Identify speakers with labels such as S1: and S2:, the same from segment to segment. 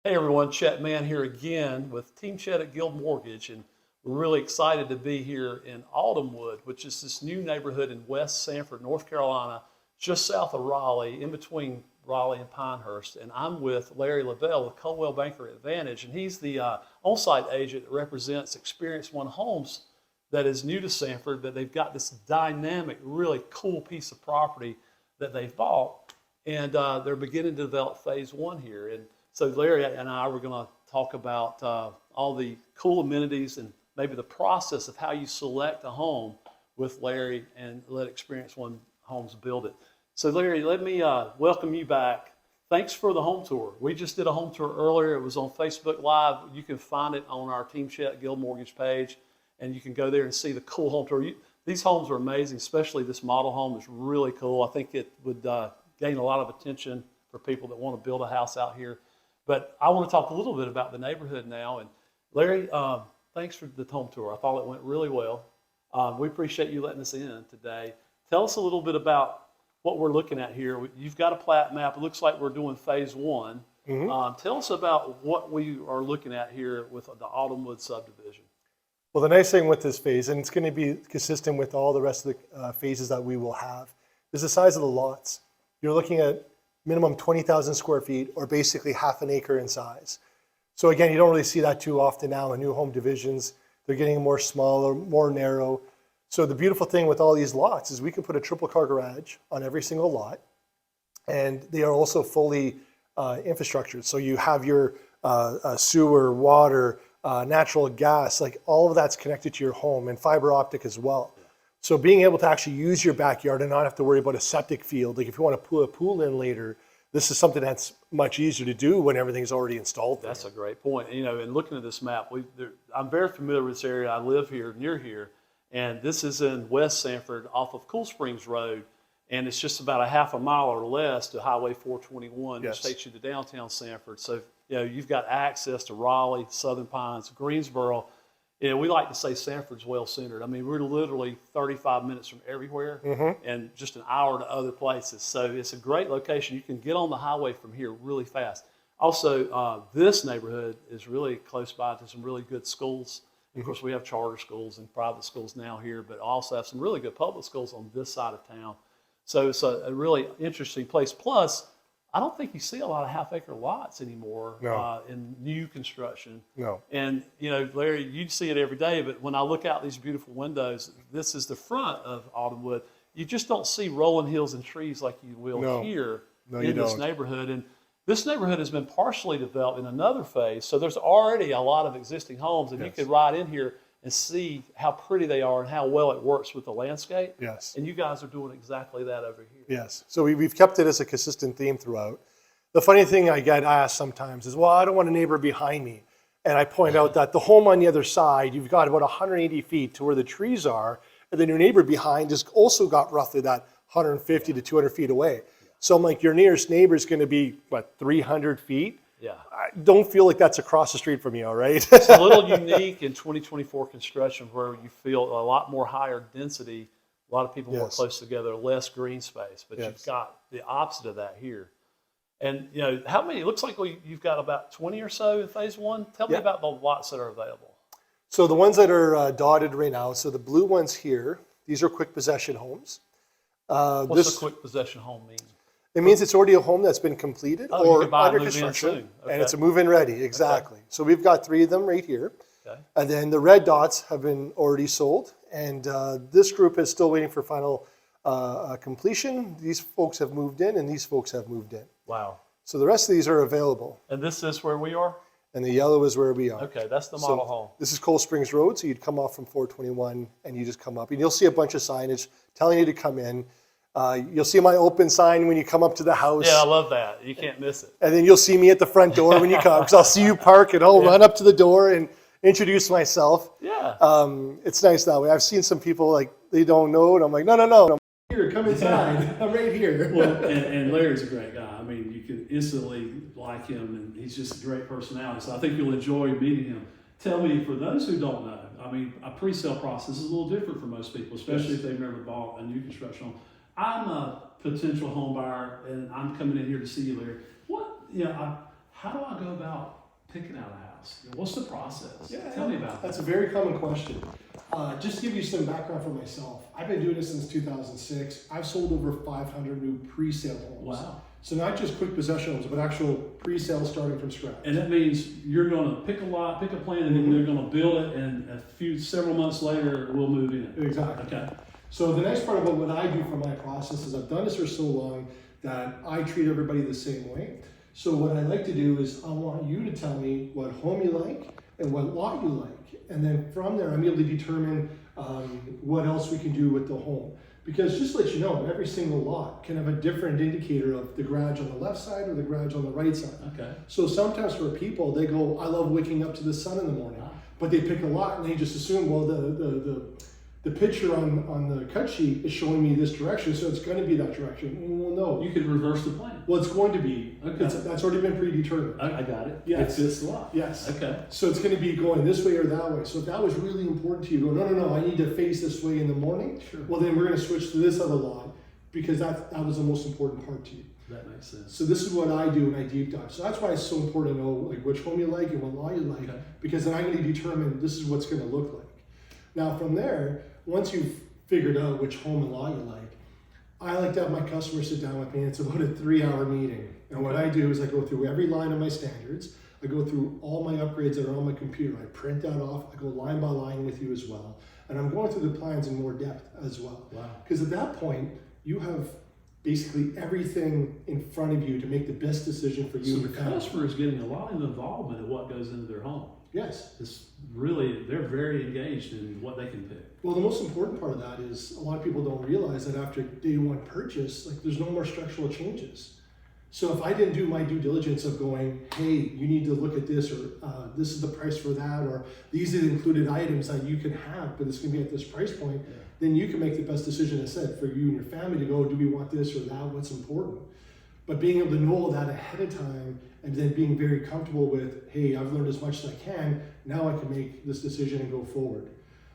S1: Hey everyone, Chet Mann here again with Team Chet at Guild Mortgage, and we're really excited to be here in Autumnwood, which is this new neighborhood in West Sanford, North Carolina, just south of Raleigh, in between Raleigh and Pinehurst. And I'm with Larry Labelle with Coldwell Banker Advantage, and he's the on-site agent that represents Experience One Homes that is new to Sanford, that they've got this dynamic, really cool piece of property that they've bought, and they're beginning to develop phase one here. And so Larry and I were going to talk about all the cool amenities and maybe the process of how you select a home with Larry and let Experience One Homes build it. So Larry, let me welcome you back. Thanks for the home tour. We just did a home tour earlier. It was on Facebook Live. You can find it on our Team Chet Guild Mortgage page, and you can go there and see the cool home tour. These homes are amazing, especially this model home is really cool. I think it would gain a lot of attention for people that want to build a house out here. But I want to talk a little bit about the neighborhood now. And Larry, thanks for the home tour. I thought it went really well. We appreciate you letting us in today. Tell us a little bit about what we're looking at here. You've got a plat map. It looks like we're doing phase one. Tell us about what we are looking at here with the Autumnwood subdivision.
S2: Well, the nice thing with this phase, and it's going to be consistent with all the rest of the phases that we will have, is the size of the lots. You're looking at minimum 20,000 square feet, or basically half an acre in size. So again, you don't really see that too often now in new home divisions. They're getting more smaller, more narrow. So the beautiful thing with all these lots is we can put a triple car garage on every single lot, and they are also fully infrastructured. So you have your sewer, water, natural gas, like all of that's connected to your home, and fiber optic as well. So being able to actually use your backyard and not have to worry about a septic field, like if you want to put a pool in later, this is something that's much easier to do when everything's already installed there.
S1: That's a great point. You know, and looking at this map, I'm very familiar with this area. I live here, near here, and this is in West Sanford off of Cool Springs Road, and it's just about a half a mile or less to Highway 421, which takes you to downtown Sanford. So, you know, you've got access to Raleigh, Southern Pines, Greensboro. You know, we like to say Sanford's well-centered. I mean, we're literally 35 minutes from everywhere and just an hour to other places. So it's a great location. You can get on the highway from here really fast. Also, this neighborhood is really close by to some really good schools. Of course, we have charter schools and private schools now here, but also have some really good public schools on this side of town. So it's a really interesting place. Plus, I don't think you see a lot of half-acre lots anymore in new construction.
S2: No.
S1: And, you know, Larry, you see it every day, but when I look out these beautiful windows, this is the front of Autumnwood. You just don't see rolling hills and trees like you will here in this neighborhood. And this neighborhood has been partially developed in another phase, so there's already a lot of existing homes, and you could ride in here and see how pretty they are and how well it works with the landscape.
S2: Yes.
S1: And you guys are doing exactly that over here.
S2: Yes. So we've kept it as a consistent theme throughout. The funny thing I get asked sometimes is, well, I don't want a neighbor behind me. And I point out that the home on the other side, you've got about 180 feet to where the trees are, and then your neighbor behind has also got roughly that 150 to 200 feet away. So I'm like, your nearest neighbor is going to be, what, 300 feet?
S1: Yeah.
S2: I don't feel like that's across the street from you, all right?
S1: It's a little unique in 2024 construction where you feel a lot more higher density, a lot of people more close together, less green space, but you've got the opposite of that here. And, you know, how many, it looks like you've got about 20 or so in phase one. Tell me about the lots that are available.
S2: So the ones that are dotted right now, so the blue ones here, these are quick possession homes.
S1: What's a quick possession home mean?
S2: It means it's already a home that's been completed or under construction, and it's a move-in ready, exactly. So we've got 3 of them right here. And then the red dots have been already sold, and this group is still waiting for final completion. These folks have moved in, and these folks have moved in.
S1: Wow.
S2: So the rest of these are available.
S1: And this is where we are?
S2: And the yellow is where we are.
S1: Okay, that's the model home.
S2: This is Cold Springs Road, so you'd come off from 421, and you just come up. And you'll see a bunch of signage telling you to come in. You'll see my open sign when you come up to the house.
S1: Yeah, I love that. You can't miss it.
S2: And then you'll see me at the front door when you come, because I'll see you park and I'll run up to the door and introduce myself.
S1: Yeah.
S2: It's nice that way. I've seen some people, like, they don't know, and I'm like, no. I'm here, come inside. I'm right here.
S1: Well, and Larry's a great guy. I mean, you can instantly like him, and he's just a great personality. So I think you'll enjoy meeting him. Tell me, for those who don't know, I mean, a pre-sale process is a little different for most people, especially if they've never bought a new construction home. I'm a potential home buyer, and I'm coming in here to see you, Larry.
S3: how do I go about picking out a house? What's the process? Tell me about
S2: That's
S3: that.
S2: a very common question. Just to give you some background for myself, I've been doing this since 2006. I've sold over 500 new pre-sale homes.
S3: Wow.
S2: So not just quick possession homes, but actual pre-sale starting from scratch.
S3: And that means you're going to pick a lot, pick a plan, and then they're going to build it, and several months later, we'll move in.
S2: Exactly.
S3: Okay.
S2: So the nice part about what I do for my process is I've done this for so long that I treat everybody the same way. So what I like to do is I want you to tell me what home you like and what lot you like. And then from there, I'm able to determine what else we can do with the home. Because just to let you know, every single lot can have a different indicator of the garage on the left side or the garage on the right side.
S3: Okay.
S2: So sometimes for people, they go, I love waking up to the sun in the morning. But they pick a lot and they just assume, well, the picture on the cut sheet is showing me this direction, so it's going to be that direction. Well, no.
S3: You could reverse the plan.
S2: Well, it's going to be.
S3: Okay.
S2: That's already been predetermined.
S3: I got it.
S2: Yes.
S3: It's this lot.
S2: Yes.
S3: Okay.
S2: So it's going to be going this way or that way. So if that was really important to you, go, no, I need to face this way in the morning.
S3: Sure.
S2: Well, then we're going to switch to this other lot because that was the most important part to you.
S3: That makes sense.
S2: So this is what I do when I deep dive. So that's why it's so important to know like which home you like and what lot you like,
S3: Okay.
S2: because then I'm going to determine this is what's going to look like. Now from there, once you've figured out which home and lot you like, I like to have my customers sit down with me. It's about a 3-hour meeting. And what I do is I go through every line of my standards. I go through all my upgrades that are on my computer. I print that off. I go line by line with you as well. And I'm going through the plans in more depth as well.
S3: Wow.
S2: Because at that point, you have basically everything in front of you to make the best decision for you
S3: So
S2: and
S3: the
S2: your family.
S3: customer is getting a lot of involvement in what goes into their home.
S2: Yes.
S3: It's really, they're very engaged in what they can pick.
S2: Well, the most important part of that is a lot of people don't realize that after day one purchase, like there's no more structural changes. So if I didn't do my due diligence of going, hey, you need to look at this, or this is the price for that, or these are the included items that you can have, but it's going to be at this price point, then you can make the best decision, as said, for you and your family to go, do we want this or that, what's important? But being able to know that ahead of time and then being very comfortable with, hey, I've learned as much as I can, now I can make this decision and go forward.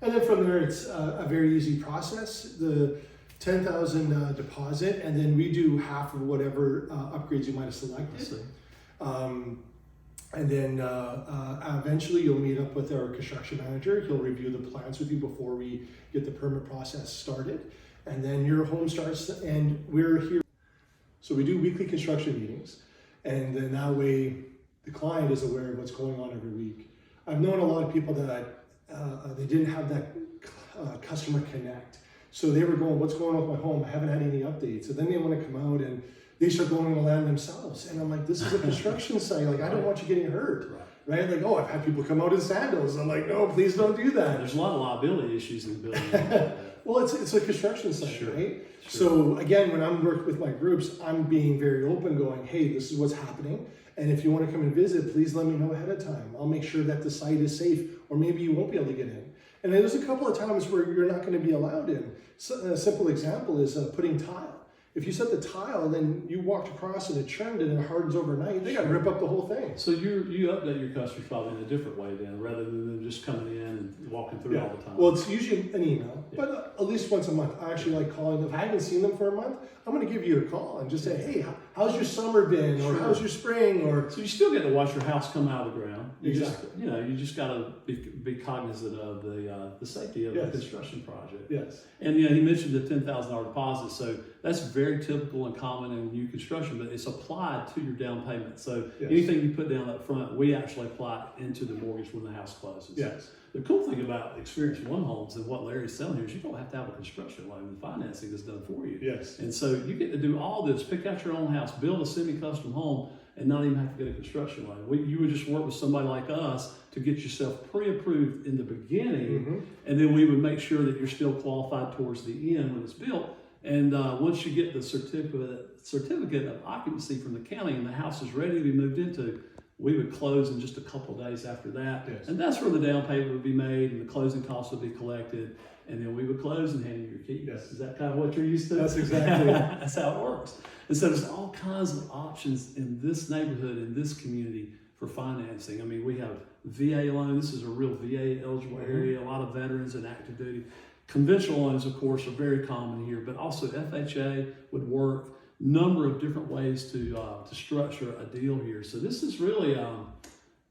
S2: And then from there, it's a very easy process. The $10,000 deposit, and then we do half of whatever upgrades you might have selected. And then eventually you'll meet up with our construction manager. He'll review the plans with you before we get the permit process started. And then your home starts, and we're here. So we do weekly construction meetings, and then that way the client is aware of what's going on every week. I've known a lot of people that they didn't have that customer connect. So they were going, what's going on with my home? I haven't had any updates. And then they want to come out and they start going on the land themselves. And I'm like, this is a construction site. Like, I don't want you getting hurt. Right? Like, oh, I've had people come out in sandals. I'm like, no, please don't do that.
S3: There's a lot of liability issues in the building.
S2: Well, it's a construction site,
S3: Sure.
S2: right?
S3: Sure.
S2: So again, when I'm working with my groups, I'm being very open, going, hey, this is what's happening. And if you want to come and visit, please let me know ahead of time. I'll make sure that the site is safe, or maybe you won't be able to get in. And there's a couple of times where you're not going to be allowed in. So a simple example is putting tile. If you set the tile and then you walked across and it churned and it hardens overnight, they got to rip up the whole thing.
S3: So you update your customers probably in a different way then, rather than them just coming in and walking through all the time.
S2: Well, it's usually an email, but at least once a month. I actually like calling. If I haven't seen them for a month, I'm going to give you a call and just say, hey, how's your summer been? Or
S3: Sure.
S2: how's your spring? Or
S3: So you still get to watch your house come out of the ground.
S2: Exactly.
S3: You just got to be cognizant of the safety of the
S2: Yes.
S3: construction project.
S2: yes.
S3: And he mentioned the $10,000 deposit, so that's very typical and common in new construction, but it's applied to your down payment. So
S2: Yes.
S3: anything you put down up front, we actually apply into the mortgage when the house closes.
S2: Yes.
S3: The cool thing about Experience One Homes and what Larry's selling here is you don't have to have a construction loan. The financing is done for you.
S2: Yes.
S3: And so you get to do all this, pick out your own house, build a semi-custom home, and not even have to get a construction loan. You would just work with somebody like us to get yourself pre-approved in the beginning, and then we would make sure that you're still qualified towards the end when it's built. And once you get the certificate of occupancy from the county and the house is ready to be moved into, we would close in just a couple of days after that.
S2: Yes.
S3: And that's where the down payment would be made and the closing costs would be collected. And then we would close and hand you your keys.
S2: Yes.
S3: Is that kind of what you're used to?
S2: That's exactly it.
S3: That's how it works. And so there's all kinds of options in this neighborhood, in this community for financing. I mean, we have VA loan. This is a real VA eligible area. A lot of veterans and active duty. Conventional loans, of course, are very common here, but also FHA would work. number of different ways to structure a deal here. So this is really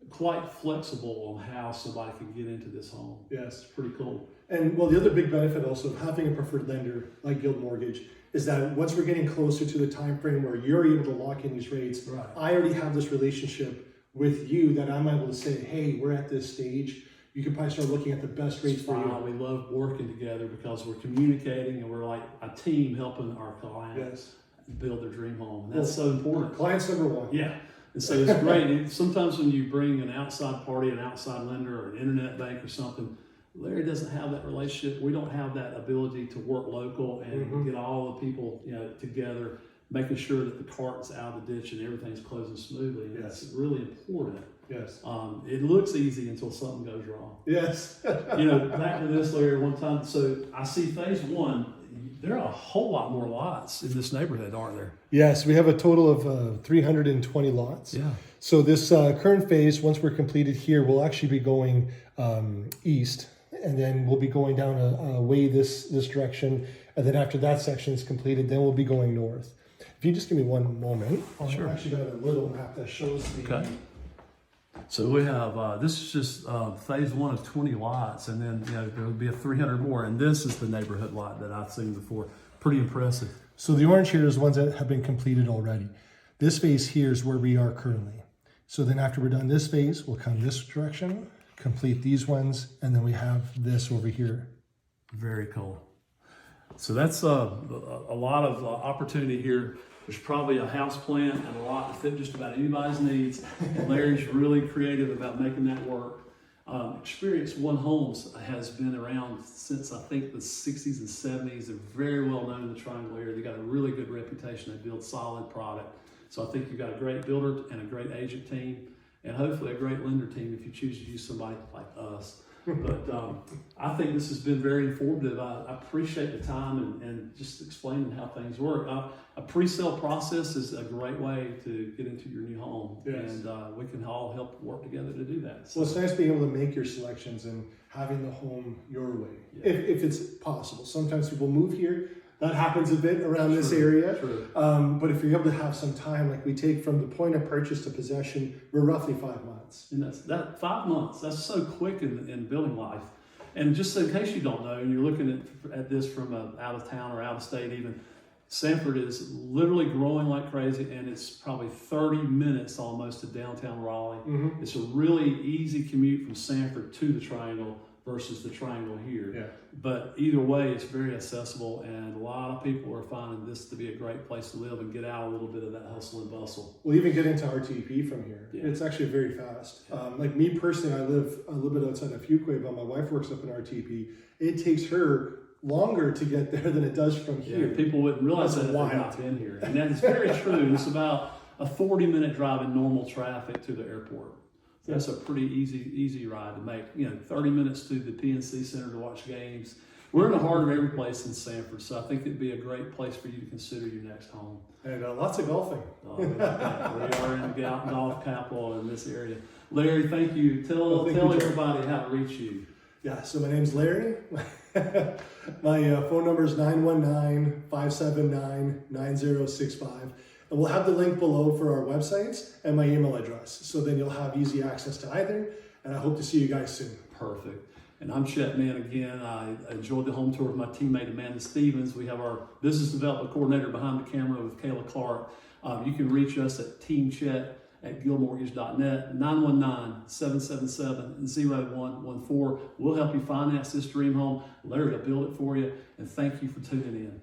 S3: quite flexible on how somebody can get into this home.
S2: Yes.
S3: It's pretty cool.
S2: And well, the other big benefit also of having a preferred lender like Guild Mortgage is that once we're getting closer to the time frame where you're able to lock in these rates,
S3: Right.
S2: I already have this relationship with you that I'm able to say, hey, we're at this stage. You can probably start looking at the best rates for you.
S3: We love working together because we're communicating and we're like a team helping our client
S2: Yes.
S3: build their dream home. And that's so important.
S2: Client's number one.
S3: Yeah. And so it's great. Sometimes when you bring an outside party, an outside lender, or an internet bank or something, Larry doesn't have that relationship. We don't have that ability to work local and get all the people, together, making sure that the cart's out of the ditch and everything's closing smoothly. And
S2: Yes.
S3: that's really important.
S2: Yes.
S3: It looks easy until something goes wrong.
S2: Yes.
S3: Back to this, Larry, one time. So I see phase one. There are a whole lot more lots in this neighborhood, aren't there?
S2: Yes, we have a total of 320 lots.
S3: Yeah.
S2: So this current phase, once we're completed here, we'll actually be going east, and then we'll be going down a way this direction, and then after that section is completed, then we'll be going north. If you just give me one moment,
S3: Sure.
S2: I've actually got a little map that shows the.
S3: Okay. So we have, this is just phase one of 20 lots, and then there'll be a 300 more, and this is the neighborhood lot that I've seen before. Pretty impressive.
S2: So the orange here is ones that have been completed already. This phase here is where we are currently. So then after we're done this phase, we'll come this direction, complete these ones, and then we have this over here.
S3: Very cool. So that's a lot of opportunity here. There's probably a house plant and a lot to fit just about anybody's needs. Larry's really creative about making that work. Experience One Homes has been around since I think the 60s and 70s. They're very well known in the Triangle area. They got a really good reputation. They build solid product. So I think you've got a great builder and a great agent team, and hopefully a great lender team if you choose to use somebody like us. But I think this has been very informative. I appreciate the time and just explaining how things work. A pre-sale process is a great way to get into your new home.
S2: Yes.
S3: And we can all help work together to do that. So,
S2: Well, it's nice being able to make your selections and having the home your way,
S3: Yeah.
S2: if it's possible. Sometimes people move here. That happens a bit around this
S3: True,
S2: area.
S3: true.
S2: But if you're able to have some time, like we take from the point of purchase to possession, we're roughly 5 months.
S3: And that 5 months, that's so quick in building life. And just in case you don't know, and you're looking at this from out of town or out of state even, Sanford is literally growing like crazy, and it's probably 30 minutes almost to downtown Raleigh.
S2: Mm-hmm.
S3: It's a really easy commute from Sanford to the Triangle versus the Triangle here.
S2: Yeah.
S3: But either way, it's very accessible, and a lot of people are finding this to be a great place to live and get out a little bit of that hustle and bustle.
S2: We'll even get into RTP from here.
S3: Yeah.
S2: It's actually very fast. Like me personally, I live a little bit outside of Fuquay, but my wife works up in RTP. It takes her longer to get there than it does from here.
S3: Yeah, people wouldn't realize
S2: That's
S3: that if they've
S2: wild.
S3: not been here. And that is very true. It's about a 40-minute drive in normal traffic to the airport. So that's a pretty easy ride to make. 30 minutes to the PNC Center to watch games. We're in the heart of every place in Sanford, so I think it'd be a great place for you to consider your next home.
S2: And lots of golfing.
S3: We are in the golf capital in this area. Larry, thank you. Tell
S2: Thank you, Chet.
S3: everybody how to reach you.
S2: Yeah, so my name's Larry. My phone number is 919-579-9065. And we'll have the link below for our websites and my email address. So then you'll have easy access to either. And I hope to see you guys soon.
S3: Perfect. And I'm Chet Mann again. I enjoyed the home tour with my teammate Amanda Stevens. We have our business development coordinator behind the camera with Kayla Clark. You can reach us at teamchet@guildmortgage.net, 919-777-0114. We'll help you finance this dream home. Larry will build it for you. And thank you for tuning in.